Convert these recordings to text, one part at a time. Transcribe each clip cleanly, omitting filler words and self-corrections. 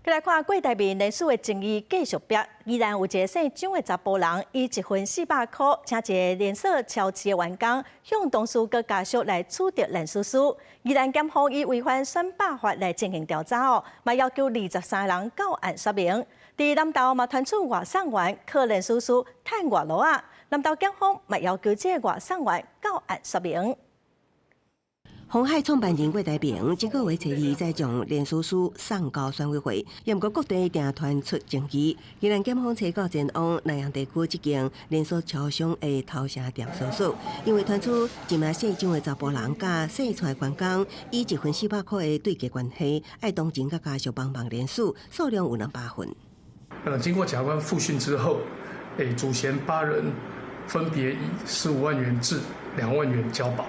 再来看郭台铭连署的争议继续逼，依然有一个姓蒋的查甫人以1份400块，请一个连锁超市的员工向同事佮家属来取得连署书，依然检方以违反选罢法来进行调查哦，嘛要求23人到案说明。伫南投嘛传出外送员靠连署书趁外劳啊，南投检方嘛要求这个外送员到案说明。 鸿海创办人郭台铭这个月初二再将连署书送到选委会，不过各地定传出争议。宜兰检方查到前往南洋地区一间连锁超商的头城店搜索，因为传出一名姓蒋的查甫人甲洗出员工以1份400块的对价关系，爱同情甲家属帮忙连署，数量有200份。经过检察官复讯之后，主嫌8人分别以15万元至2万元交保。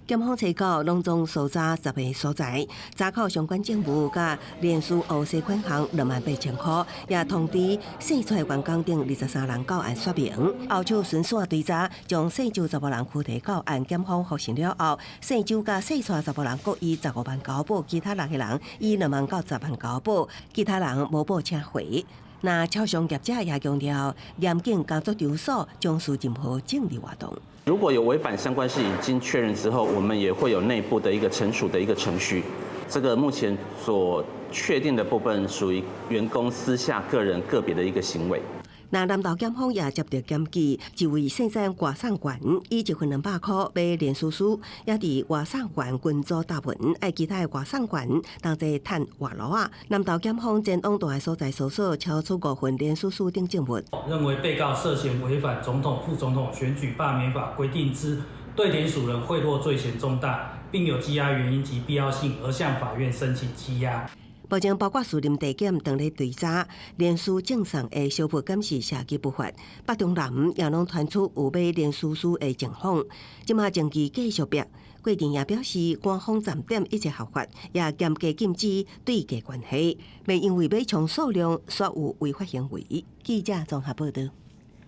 检方查到拢总搜查10个所在，查扣相关证物甲连署乌西款项28000块，也通知洗出员工等23人到案说明。后手顺线追查，将洗酒查甫人躯体到案，检方复审了后，洗酒甲洗出查甫人各以15万交保，其他6个人以2万到10万交保，其他人无保请回。那超商业者也强调，严禁工作场所从事任何政治活动。 如果有违反相关事已经确认之后，我们也会有内部的一个惩处的一个程序。这个目前所确定的部分属于员工私下个人个别的一个行为。 那南投检方也接到检举，一位姓张外送员以1份200块买连署书，也伫外送员群组答问，爱其他的外送员同齐趁外劳啊。南投检方前往大个所在搜索，超出5份连署书等证物。认为被告涉嫌违反总统、副总统选举罢免法规定之对联署人贿赂罪嫌重大，并有羁押原因及必要性，而向法院申请羁押。 目前包括树林地检等咧追查，连署赠送的小票监视社区不法，北中南也拢传出有买连署书的情况。即马证据继续逼，郭田也表示，官方站点一切合法，也严格禁止对价关系，未因为买枪数量说有违法行为。记者综合报道。